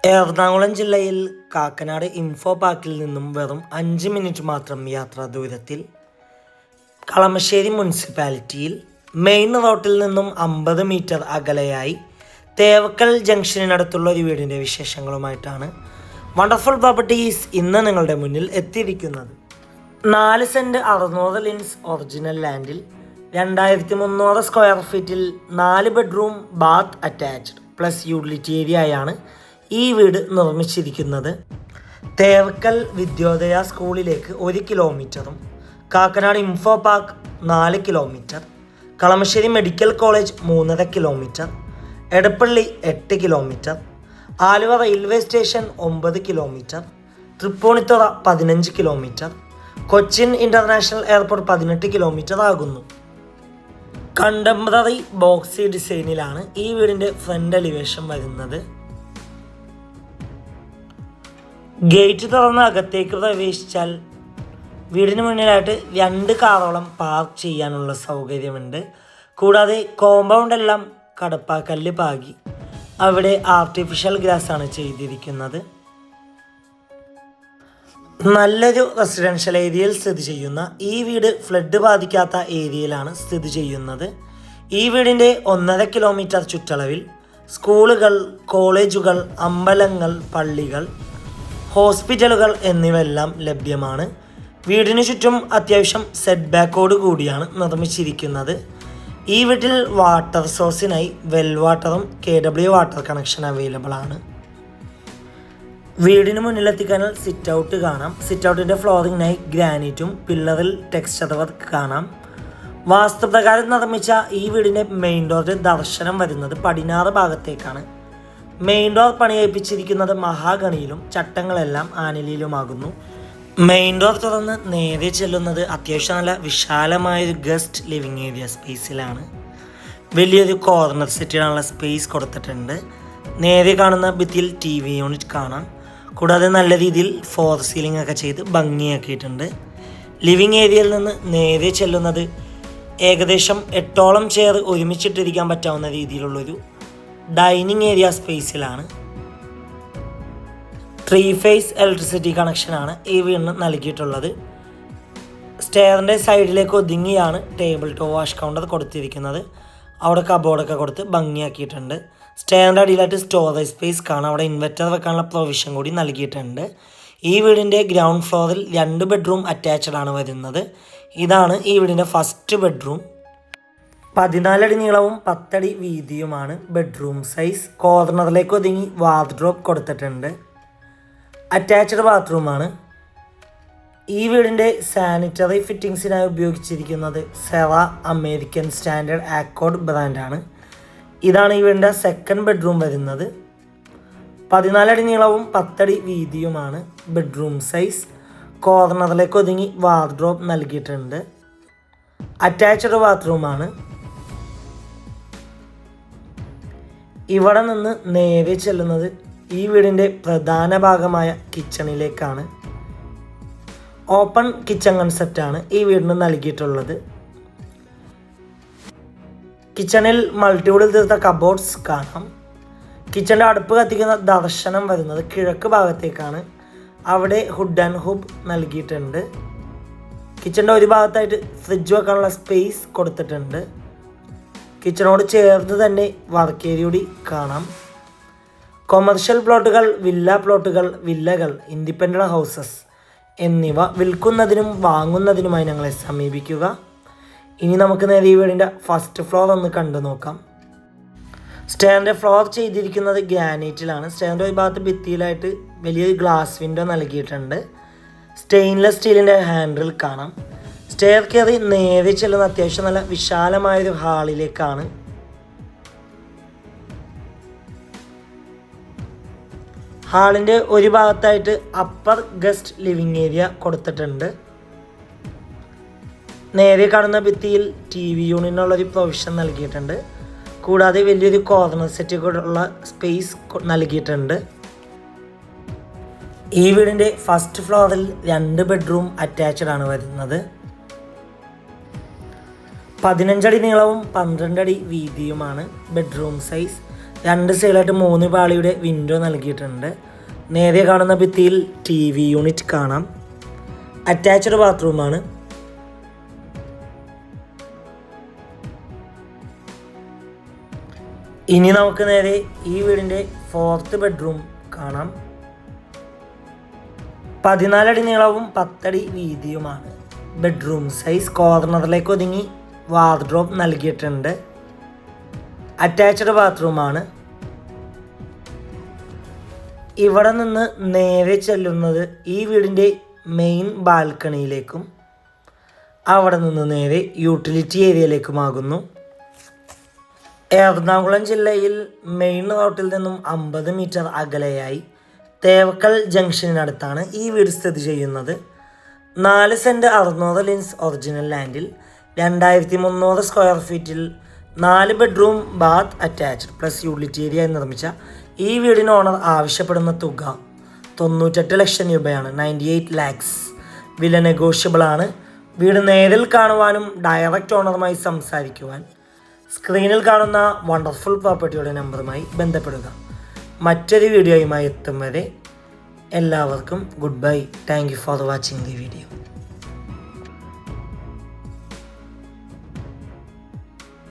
എറണാകുളം ജില്ലയിൽ കാക്കനാട് ഇൻഫോ പാർക്കിൽ നിന്നും വെറും 5 മിനിറ്റ് മാത്രം യാത്രാ ദൂരത്തിൽ കളമശ്ശേരി മുനിസിപ്പാലിറ്റിയിൽ മെയിൻ റോഡിൽ നിന്നും 50 മീറ്റർ അകലെയായി തേവക്കൽ ജംഗ്ഷനിനടുത്തുള്ള ഒരു വീടിൻ്റെ വിശേഷങ്ങളുമായിട്ടാണ് വണ്ടർഫുൾ പ്രോപ്പർട്ടീസ് ഇന്ന് നിങ്ങളുടെ മുന്നിൽ എത്തിയിരിക്കുന്നത്. 4 സെൻറ്റ് 600 ലിൻസ് ഒറിജിനൽ ലാൻഡിൽ 2300 സ്ക്വയർ ഫീറ്റിൽ 4 bedroom bath attached plus utility ഏരിയയാണ് ഈ വീട് നിർമ്മിച്ചിരിക്കുന്നത്. തേവക്കൽ വിദ്യോദയ സ്കൂളിലേക്ക് 1 കിലോമീറ്ററും Kakkanad info park 4 kilometre, Kalamassery medical college 3.5 kilometre, Edappally 8 kilometre, Aluva railway station 9 kilometre, Thrippunithura 15 kilometre, Cochin international airport 18 kilometre ആകുന്നു. കണ്ടംപററി ബോക്സി ഡിസൈനിലാണ് ഈ വീടിൻ്റെ ഫ്രണ്ട് എലിവേഷൻ വരുന്നത്. ഗേറ്റ് തുറന്ന് അകത്തേക്ക് പ്രവേശിച്ചാൽ വീടിന് മുന്നിലായിട്ട് 2 കാറോളം പാർക്ക് ചെയ്യാനുള്ള സൗകര്യമുണ്ട്. കൂടാതെ കോമ്പൗണ്ട് എല്ലാം കടപ്പാക്കല്ല് പാകി അവിടെ ആർട്ടിഫിഷ്യൽ ഗ്രാസാണ് ചെയ്തിരിക്കുന്നത്. നല്ലൊരു റെസിഡൻഷ്യൽ ഏരിയയിൽ സ്ഥിതി ചെയ്യുന്ന ഈ വീട് ഫ്ലഡ് ബാധിക്കാത്ത ഏരിയയിലാണ് സ്ഥിതി ചെയ്യുന്നത്. ഈ വീടിൻ്റെ 1.5 കിലോമീറ്റർ ചുറ്റളവിൽ സ്കൂളുകൾ, കോളേജുകൾ, അമ്പലങ്ങൾ, പള്ളികൾ, ഹോസ്പിറ്റലുകൾ എന്നിവയെല്ലാം ലഭ്യമാണ്. വീടിന് ചുറ്റും അത്യാവശ്യം സെറ്റ് ബാക്കോട് കൂടിയാണ് നിർമ്മിച്ചിരിക്കുന്നത്. ഈ വീട്ടിൽ വാട്ടർ സോഴ്സിനായി വെൽ വാട്ടറും KW വാട്ടർ കണക്ഷൻ അവൈലബിൾ ആണ്. വീടിന് മുന്നിലെത്തിക്കാനാൽ സിറ്റ് ഔട്ട് കാണാം. സിറ്റ് ഔട്ടിൻ്റെ ഫ്ലോറിങ്ങിനായി ഗ്രാനൈറ്റും പില്ലറിൽ ടെക്സ്ചർ വർക്ക് കാണാം. വാസ്തുപ്രകാരം നിർമ്മിച്ച ഈ വീടിൻ്റെ മെയിൻ ഡോറിൻ്റെ ദർശനം വരുന്നത് പടിഞ്ഞാറ് ഭാഗത്തേക്കാണ്. മെയിൻ ഡോർ പണികഴിപ്പിച്ചിരിക്കുന്നത് മഹാഗണിയിലും ചട്ടങ്ങളെല്ലാം ആനിലിയിലുമാകുന്നു. മെയിൻ ഡോർ തുറന്ന് നേരെ ചെല്ലുന്നത് അത്യാവശ്യം നല്ല വിശാലമായൊരു ഗസ്റ്റ് ലിവിങ് ഏരിയ സ്പേസിലാണ്. വലിയൊരു കോർണർ സെറ്റിനുള്ള സ്പേസ് കൊടുത്തിട്ടുണ്ട്. നേരെ കാണുന്ന ഭിത്തിയിൽ TV യൂണിറ്റ് കാണാം. കൂടാതെ നല്ല രീതിയിൽ ഫോർ സീലിംഗ് ഒക്കെ ചെയ്ത് ഭംഗിയാക്കിയിട്ടുണ്ട്. ലിവിങ് ഏരിയയിൽ നിന്ന് നേരെ ചെല്ലുന്നത് ഏകദേശം 8ഓളം ചെയർ ഒരുമിച്ചിട്ടിരിക്കാൻ പറ്റാവുന്ന രീതിയിലുള്ളൊരു ഡൈനിങ് ഏരിയ സ്പേസിലാണ്. 3 ഫേസ് ഇലക്ട്രിസിറ്റി കണക്ഷനാണ് ഈ വീടിന് നൽകിയിട്ടുള്ളത്. സ്റ്റെയറിൻ്റെ സൈഡിലേക്ക് ഒതുങ്ങിയാണ് ടേബിൾ ടോപ്പ് വാഷ് കൗണ്ടർ കൊടുത്തിരിക്കുന്നത്. അവിടെ കബോർഡൊക്കെ കൊടുത്ത് ഭംഗിയാക്കിയിട്ടുണ്ട്. സ്റ്റെയറിൻ്റെ അടിയിലായിട്ട് സ്റ്റോറേജ് സ്പേസ് കാണാം. അവിടെ ഇൻവെർട്ടർ വെക്കാനുള്ള പ്രൊവിഷൻ കൂടി നൽകിയിട്ടുണ്ട്. ഈ വീടിൻ്റെ ഗ്രൗണ്ട് ഫ്ലോറിൽ 2 ബെഡ്റൂം അറ്റാച്ച്ഡ് ആണ് വരുന്നത്. ഇതാണ് ഈ വീടിൻ്റെ ഫസ്റ്റ് ബെഡ്റൂം. 14 അടി നീളവും 10 അടി വീതിയുമാണ് ബെഡ്റൂം സൈസ്. കോർണറിലേക്ക് ഒതുങ്ങി വാർഡ്രോബ് കൊടുത്തിട്ടുണ്ട്. അറ്റാച്ച്ഡ് ബാത്റൂമാണ്. ഈ വീടിൻ്റെ സാനിറ്ററി ഫിറ്റിങ്സിനായി ഉപയോഗിച്ചിരിക്കുന്നത് സെറ അമേരിക്കൻ സ്റ്റാൻഡേർഡ് ആക്കോർഡ് ബ്രാൻഡാണ്. ഇതാണ് ഈ വീടിൻ്റെ സെക്കൻഡ് ബെഡ്റൂം വരുന്നത്. 14 അടി നീളവും 10 അടി വീതിയുമാണ് ബെഡ്റൂം സൈസ്. കോർണറിലേക്ക് ഒതുങ്ങി വാർഡ്രോബ് നൽകിയിട്ടുണ്ട്. അറ്റാച്ച്ഡ് ബാത്റൂമാണ്. ഇവിടെ നിന്ന് നേരെ ചെല്ലുന്നത് ഈ വീടിൻ്റെ പ്രധാന ഭാഗമായ കിച്ചണിലേക്കാണ്. ഓപ്പൺ കിച്ചൺ കൺസെപ്റ്റാണ് ഈ വീടിന് നൽകിയിട്ടുള്ളത്. കിച്ചണിൽ മൾട്ടിവുഡിൽ തീർത്ത കബോർഡ്സ് കാണാം. കിച്ചണിൻ്റെ അടുപ്പ് കത്തിക്കുന്ന ദർശനം വരുന്നത് കിഴക്ക് ഭാഗത്തേക്കാണ്. അവിടെ ഹുഡ് ആൻഡ് ഹുബ് നൽകിയിട്ടുണ്ട്. കിച്ചണിൻ്റെ ഒരു ഭാഗത്തായിട്ട് ഫ്രിഡ്ജ് വെക്കാനുള്ള സ്പേസ് കൊടുത്തിട്ടുണ്ട്. കിച്ചണോട് ചേർന്ന് തന്നെ വർക്ക് ഏരിയ കൂടി കാണാം. കൊമേർഷ്യൽ പ്ലോട്ടുകൾ, വില്ല പ്ലോട്ടുകൾ, വില്ലകൾ, ഇൻഡിപെൻഡൻ്റ് ഹൗസസ് എന്നിവ വിൽക്കുന്നതിനും വാങ്ങുന്നതിനുമായി ഞങ്ങളെ സമീപിക്കുക. ഇനി നമുക്ക് നേരെ ഈ വീടിൻ്റെ ഫസ്റ്റ് ഫ്ലോർ ഒന്ന് കണ്ടു നോക്കാം. സ്റ്റെയറിൻ്റെ ഫ്ലോർ ചെയ്തിരിക്കുന്നത് ഗ്രാനൈറ്റിലാണ്. സ്റ്റെയറിൻ്റെ ഒരു ഭാഗത്ത് ഭിത്തിയിലായിട്ട് വലിയൊരു ഗ്ലാസ് വിൻഡോ നൽകിയിട്ടുണ്ട്. സ്റ്റെയിൻലെസ് സ്റ്റീലിൻ്റെ ഹാൻഡിൽ കാണാം. സ്റ്റെയർ കയറി നേരെ ചെല്ലുന്ന അത്യാവശ്യം നല്ല വിശാലമായൊരു ഹാളിലേക്കാണ്. ഹാളിൻ്റെ ഒരു ഭാഗത്തായിട്ട് അപ്പർ ഗസ്റ്റ് ലിവിങ് ഏരിയ കൊടുത്തിട്ടുണ്ട്. നേരെ കാണുന്ന ഭിത്തിയിൽ TV യൂണിറ്റിനുള്ളൊരു പ്രൊവിഷൻ നൽകിയിട്ടുണ്ട്. കൂടാതെ വലിയൊരു കോർണർ സെറ്റ് കൂടെയുള്ള സ്പേസ് നൽകിയിട്ടുണ്ട്. ഈ വീടിൻ്റെ ഫസ്റ്റ് ഫ്ലോറിൽ 2 ബെഡ്റൂം അറ്റാച്ച്ഡ് ആണ് വരുന്നത്. 15 അടി നീളവും 12 അടി വീതിയുമാണ് ബെഡ്റൂം സൈസ്. രണ്ട് സൈഡിലായിട്ട് 3 പാളിയുടെ വിൻഡോ നൽകിയിട്ടുണ്ട്. നേരെ കാണുന്ന ഭിത്തിയിൽ TV യൂണിറ്റ് കാണാം. അറ്റാച്ച്ഡ് ബാത്റൂമാണ്. ഇനി നമുക്ക് നേരെ ഈ വീടിൻ്റെ 4th ബെഡ്റൂം കാണാം. 14 അടി നീളവും 10 അടി വീതിയുമാണ് ബെഡ്റൂം സൈസ്. കോർണറിലേക്ക് ഒതുങ്ങി വാർഡ്രോബ് നൽകിയിട്ടുണ്ട്. അറ്റാച്ച്ഡ് ബാത്റൂമാണ്. ഇവിടെ നിന്ന് നേരെ ചെല്ലുന്നത് ഈ വീടിൻ്റെ മെയിൻ ബാൽക്കണിയിലേക്കും അവിടെ നിന്ന് നേരെ യൂട്ടിലിറ്റി ഏരിയയിലേക്കുമാകുന്നു. എറണാകുളം ജില്ലയിൽ മെയിൻ റോട്ടിൽ നിന്നും 50 മീറ്റർ അകലെയായി തേവക്കൽ ജംഗ്ഷനടുത്താണ് ഈ വീട് സ്ഥിതി ചെയ്യുന്നത്. 4 സെൻറ്റ് 600 ലിൻസ് ഒറിജിനൽ ലാൻഡിൽ 2300 സ്ക്വയർ ഫീറ്റിൽ 4 bedroom bath attached plus utility area നിർമ്മിച്ച ഈ വീടിന് ഓണർ ആവശ്യപ്പെടുന്ന തുക 98 ലക്ഷം രൂപയാണ്. 98 lakhs. വില നെഗോഷ്യബിൾ ആണ്. വീട് നേരിൽ കാണുവാനും ഡയറക്റ്റ് ഓണറുമായി സംസാരിക്കുവാൻ സ്ക്രീനിൽ കാണുന്ന വണ്ടർഫുൾ പ്രോപ്പർട്ടിയുടെ നമ്പറുമായി ബന്ധപ്പെടുക. മറ്റൊരു വീഡിയോയുമായി എത്തും വരെ എല്ലാവർക്കും good bye. Thank you for watching the video.